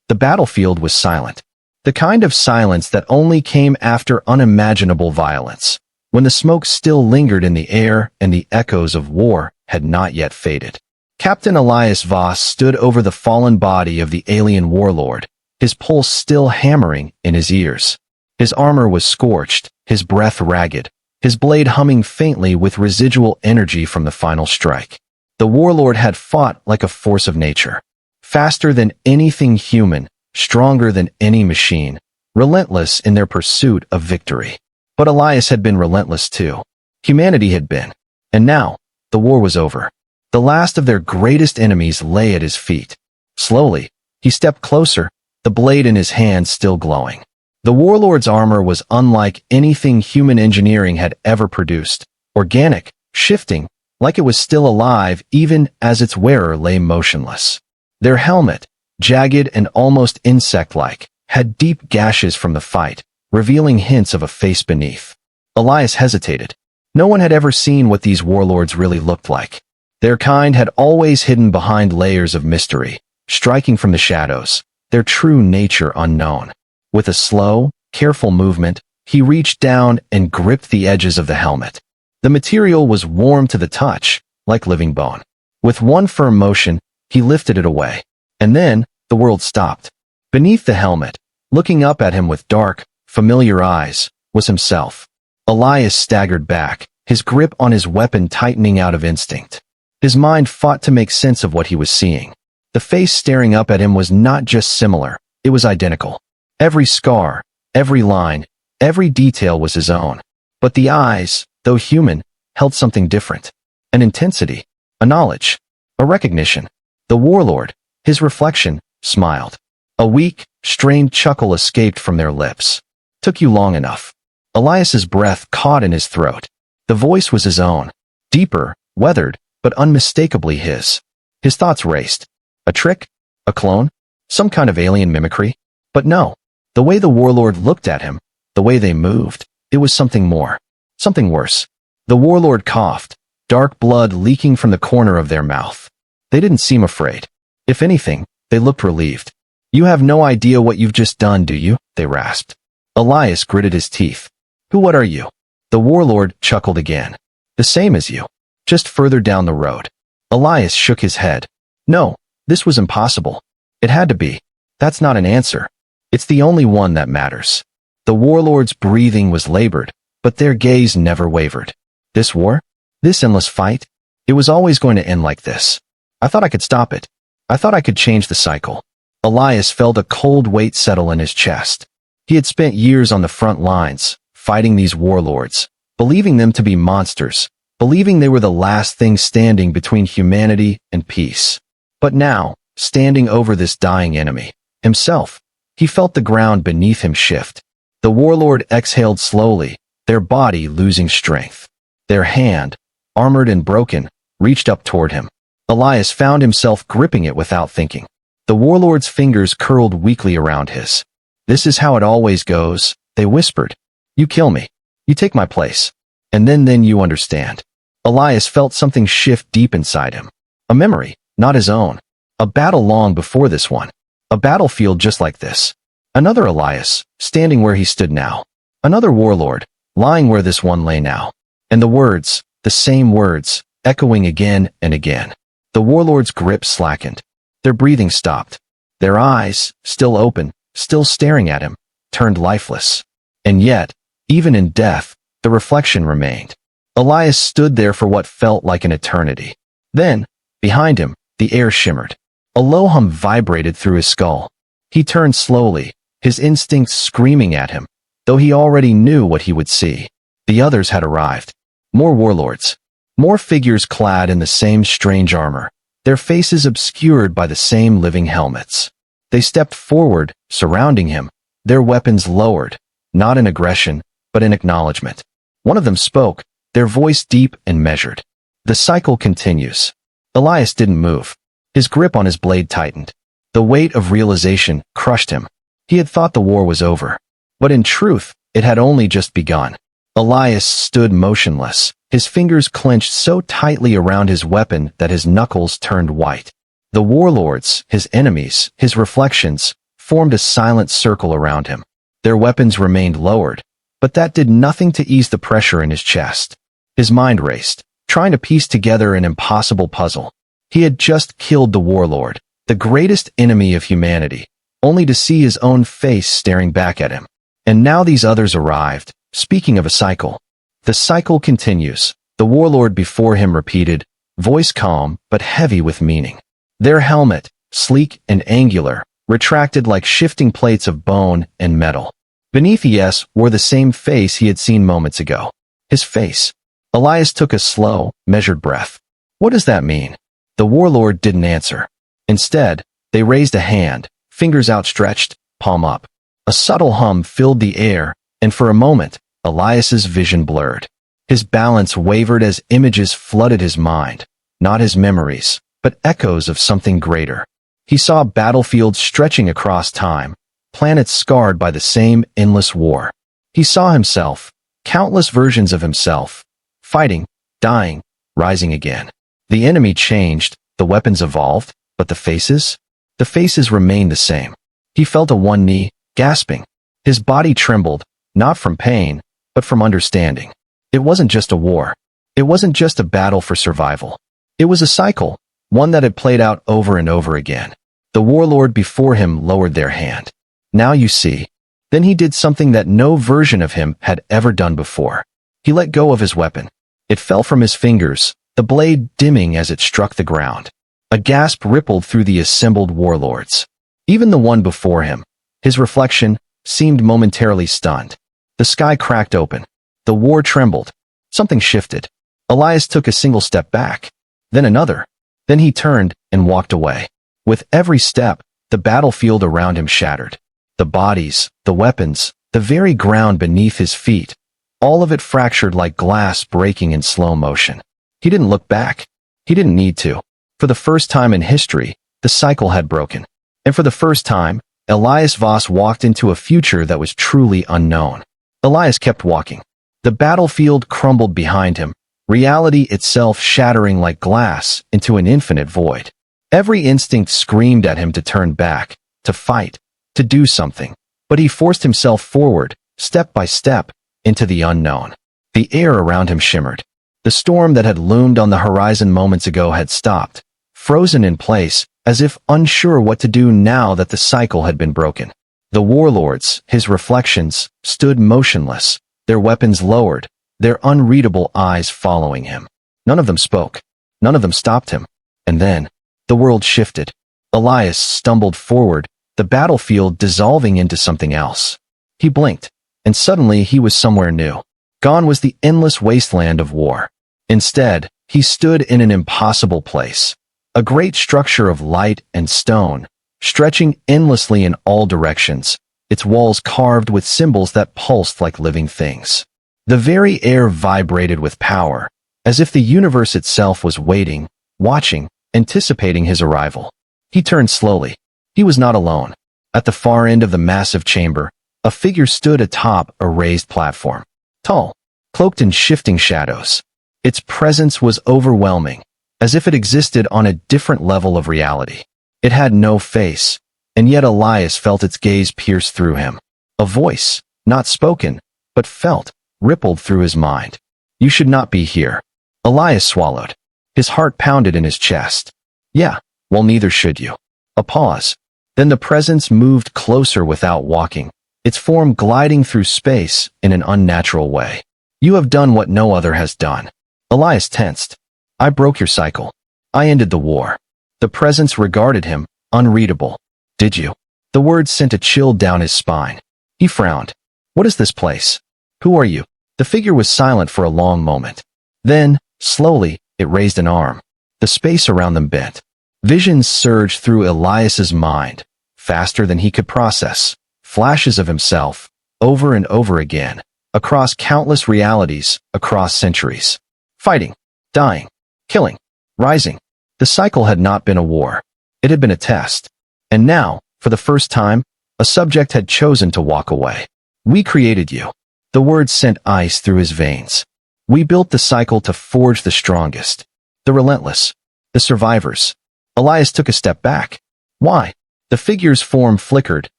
The battlefield was silent. The kind of silence that only came after unimaginable violence, when the smoke still lingered in the air and the echoes of war had not yet faded. Captain Elias Voss stood over the fallen body of the alien warlord, his pulse still hammering in his ears. His armor was scorched, his breath ragged, his blade humming faintly with residual energy from the final strike. The warlord had fought like a force of nature, faster than anything human, stronger than any machine, relentless in their pursuit of victory. But Elias had been relentless too. Humanity had been. And now, the war was over. The last of their greatest enemies lay at his feet. Slowly, he stepped closer, the blade in his hand still glowing. The warlord's armor was unlike anything human engineering had ever produced, organic, shifting, like it was still alive even as its wearer lay motionless. Their helmet, jagged and almost insect-like, had deep gashes from the fight, revealing hints of a face beneath. Elias hesitated. No one had ever seen what these warlords really looked like. Their kind had always hidden behind layers of mystery, striking from the shadows, their true nature unknown. With a slow, careful movement, he reached down and gripped the edges of the helmet. The material was warm to the touch, like living bone. With one firm motion, he lifted it away. And then, the world stopped. Beneath the helmet, looking up at him with dark, familiar eyes, was himself. Elias staggered back, his grip on his weapon tightening out of instinct. His mind fought to make sense of what he was seeing. The face staring up at him was not just similar, it was identical. Every scar, every line, every detail was his own. But the eyes, though human, held something different. An intensity, a knowledge, a recognition. The warlord, his reflection, smiled. A weak, strained chuckle escaped from their lips. Took you long enough. Elias's breath caught in his throat. The voice was his own. Deeper, weathered, but unmistakably his. His thoughts raced. A trick? A clone? Some kind of alien mimicry? But no. The way the warlord looked at him, the way they moved, it was something more. Something worse. The warlord coughed, dark blood leaking from the corner of their mouth. They didn't seem afraid. If anything, they looked relieved. You have no idea what you've just done, do you? They rasped. Elias gritted his teeth. What are you? The warlord chuckled again. The same as you. Just further down the road. Elias shook his head. No, this was impossible. It had to be. That's not an answer. It's the only one that matters. The warlord's breathing was labored, but their gaze never wavered. This war? This endless fight? It was always going to end like this. I thought I could stop it. I thought I could change the cycle. Elias felt a cold weight settle in his chest. He had spent years on the front lines, fighting these warlords, believing them to be monsters, believing they were the last thing standing between humanity and peace. But now, standing over this dying enemy, himself, he felt the ground beneath him shift. The warlord exhaled slowly, their body losing strength. Their hand, armored and broken, reached up toward him. Elias found himself gripping it without thinking. The warlord's fingers curled weakly around his. This is how it always goes, they whispered. You kill me. You take my place. And then you understand. Elias felt something shift deep inside him. A memory, not his own. A battle long before this one. A battlefield just like this. Another Elias, standing where he stood now. Another warlord, lying where this one lay now. And the words, the same words, echoing again and again. The warlord's grip slackened. Their breathing stopped. Their eyes, still open, still staring at him, turned lifeless. And yet, even in death, the reflection remained. Elias stood there for what felt like an eternity. Then, behind him, the air shimmered. A low hum vibrated through his skull. He turned slowly, his instincts screaming at him, though he already knew what he would see. The others had arrived. More warlords. More figures clad in the same strange armor, their faces obscured by the same living helmets. They stepped forward, surrounding him, their weapons lowered, not in aggression, but in acknowledgement. One of them spoke, their voice deep and measured. The cycle continues. Elias didn't move. His grip on his blade tightened. The weight of realization crushed him. He had thought the war was over. But in truth, it had only just begun. Elias stood motionless, his fingers clenched so tightly around his weapon that his knuckles turned white. The warlords, his enemies, his reflections, formed a silent circle around him. Their weapons remained lowered, but that did nothing to ease the pressure in his chest. His mind raced, trying to piece together an impossible puzzle. He had just killed the Warlord, the greatest enemy of humanity, only to see his own face staring back at him. And now these others arrived. Speaking of a cycle, the cycle continues. The Warlord before him repeated, voice calm but heavy with meaning. Their helmet, sleek and angular, retracted like shifting plates of bone and metal. Beneath ES wore the same face he had seen moments ago. His face. Elias took a slow, measured breath. What does that mean? The Warlord didn't answer. Instead, they raised a hand, fingers outstretched, palm up. A subtle hum filled the air, and for a moment, Elias's vision blurred. His balance wavered as images flooded his mind, not his memories, but echoes of something greater. He saw battlefields stretching across time, planets scarred by the same endless war. He saw himself, countless versions of himself, fighting, dying, rising again. The enemy changed, the weapons evolved, but the faces? The faces remained the same. He fell to one knee, gasping. His body trembled, not from pain, but from understanding. It wasn't just a war. It wasn't just a battle for survival. It was a cycle, one that had played out over and over again. The Warlord before him lowered their hand. Now you see. Then he did something that no version of him had ever done before. He let go of his weapon. It fell from his fingers, the blade dimming as it struck the ground. A gasp rippled through the assembled warlords. Even the one before him, his reflection, seemed momentarily stunned. The sky cracked open. The war trembled. Something shifted. Elias took a single step back, then another. Then he turned and walked away. With every step, the battlefield around him shattered. The bodies, the weapons, the very ground beneath his feet, all of it fractured like glass breaking in slow motion. He didn't look back. He didn't need to. For the first time in history, the cycle had broken. And for the first time, Elias Voss walked into a future that was truly unknown. Elias kept walking. The battlefield crumbled behind him, reality itself shattering like glass into an infinite void. Every instinct screamed at him to turn back, to fight, to do something. But he forced himself forward, step by step, into the unknown. The air around him shimmered. The storm that had loomed on the horizon moments ago had stopped, frozen in place, as if unsure what to do now that the cycle had been broken. The warlords, his reflections, stood motionless, their weapons lowered, their unreadable eyes following him. None of them spoke. None of them stopped him. And then, the world shifted. Elias stumbled forward, the battlefield dissolving into something else. He blinked, and suddenly he was somewhere new. Gone was the endless wasteland of war. Instead, he stood in an impossible place. A great structure of light and stone, stretching endlessly in all directions, its walls carved with symbols that pulsed like living things. The very air vibrated with power, as if the universe itself was waiting, watching, anticipating his arrival. He turned slowly. He was not alone. At the far end of the massive chamber, a figure stood atop a raised platform. Tall, cloaked in shifting shadows. Its presence was overwhelming, as if it existed on a different level of reality. It had no face, and yet Elias felt its gaze pierce through him. A voice, not spoken, but felt, rippled through his mind. You should not be here. Elias swallowed. His heart pounded in his chest. Yeah, well, neither should you. A pause. Then the presence moved closer without walking, its form gliding through space in an unnatural way. You have done what no other has done. Elias tensed. I broke your cycle. I ended the war. The presence regarded him, unreadable. Did you? The words sent a chill down his spine. He frowned. What is this place? Who are you? The figure was silent for a long moment. Then, slowly, it raised an arm. The space around them bent. Visions surged through Elias's mind, faster than he could process. Flashes of himself, over and over again, across countless realities, across centuries. Fighting, dying, killing, rising. The cycle had not been a war. It had been a test. And now, for the first time, a subject had chosen to walk away. We created you. The words sent ice through his veins. We built the cycle to forge the strongest, the relentless, the survivors. Elias took a step back. Why? The figure's form flickered,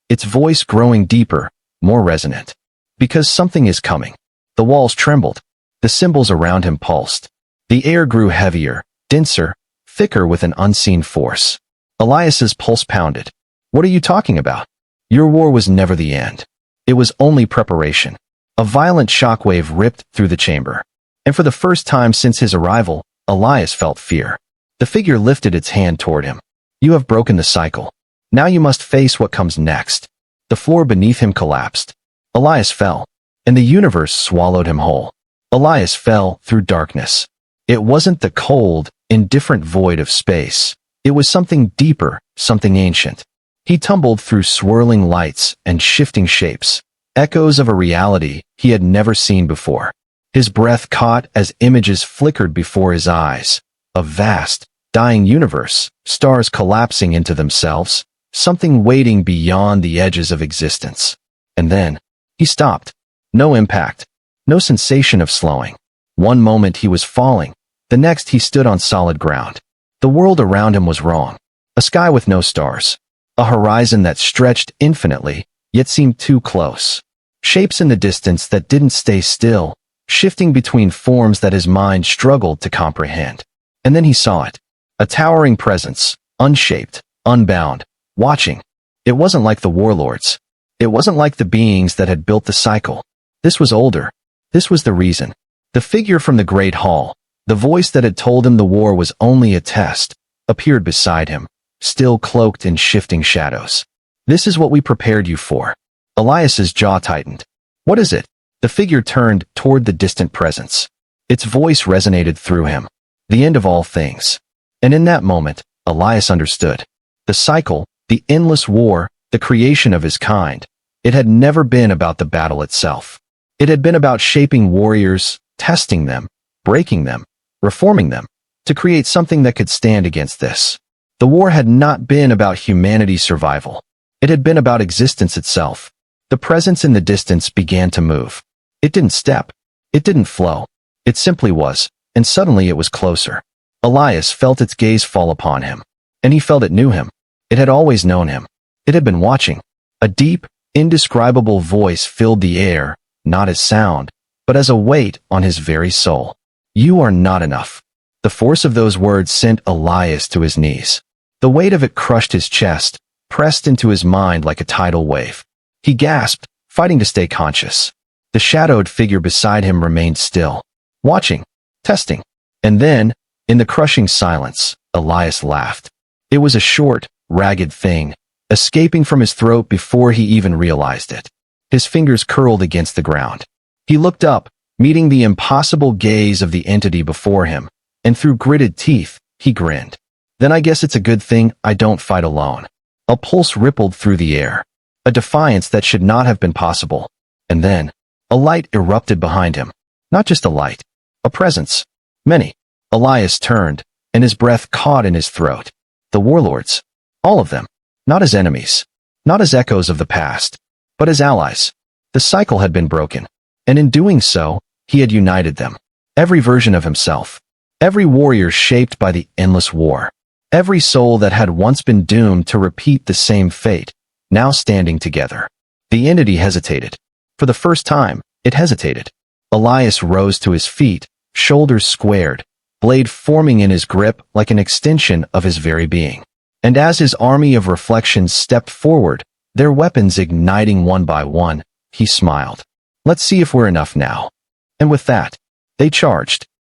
its voice growing deeper, more resonant. Because something is coming. The walls trembled. The symbols around him pulsed. The air grew heavier, denser, thicker with an unseen force. Elias's pulse pounded. What are you talking about? Your war was never the end. It was only preparation. A violent shockwave ripped through the chamber. And for the first time since his arrival, Elias felt fear. The figure lifted its hand toward him. You have broken the cycle. Now you must face what comes next. The floor beneath him collapsed. Elias fell, and the universe swallowed him whole. Elias fell through darkness. It wasn't the cold, indifferent void of space. It was something deeper, something ancient. He tumbled through swirling lights and shifting shapes, echoes of a reality he had never seen before. His breath caught as images flickered before his eyes. A vast, dying universe, stars collapsing into themselves, something waiting beyond the edges of existence. And then, he stopped. No impact. No sensation of slowing. One moment he was falling. The next he stood on solid ground. The world around him was wrong. A sky with no stars. A horizon that stretched infinitely, yet seemed too close. Shapes in the distance that didn't stay still, shifting between forms that his mind struggled to comprehend. And then he saw it. A towering presence, unshaped, unbound, watching. It wasn't like the warlords. It wasn't like the beings that had built the cycle. This was older. This was the reason. The figure from the Great Hall, the voice that had told him the war was only a test, appeared beside him, still cloaked in shifting shadows. This is what we prepared you for. Elias's jaw tightened. What is it? The figure turned toward the distant presence. Its voice resonated through him. The end of all things. And in that moment, Elias understood. The cycle, the endless war, the creation of his kind. It had never been about the battle itself. It had been about shaping warriors, testing them, breaking them, reforming them, to create something that could stand against this. The war had not been about humanity's survival. It had been about existence itself. The presence in the distance began to move. It didn't step. It didn't flow. It simply was, and suddenly it was closer. Elias felt its gaze fall upon him. And he felt it knew him. It had always known him. It had been watching. A deep, indescribable voice filled the air, not as sound, but as a weight on his very soul. You are not enough. The force of those words sent Elias to his knees. The weight of it crushed his chest, pressed into his mind like a tidal wave. He gasped, fighting to stay conscious. The shadowed figure beside him remained still, watching, testing. And then, in the crushing silence, Elias laughed. It was a short, ragged thing, escaping from his throat before he even realized it. His fingers curled against the ground. He looked up, meeting the impossible gaze of the entity before him, and through gritted teeth, he grinned. Then I guess it's a good thing I don't fight alone. A pulse rippled through the air. A defiance that should not have been possible. And then, a light erupted behind him. Not just a light. A presence. Many. Elias turned, and his breath caught in his throat. The warlords. All of them. Not as enemies. Not as echoes of the past. But as allies. The cycle had been broken. And in doing so, he had united them. Every version of himself. Every warrior shaped by the endless war. Every soul that had once been doomed to repeat the same fate, now standing together. The entity hesitated. For the first time, it hesitated. Elias rose to his feet, shoulders squared, blade forming in his grip like an extension of his very being. And as his army of reflections stepped forward, their weapons igniting one by one, he smiled. Let's see if we're enough now. And with that, they charged.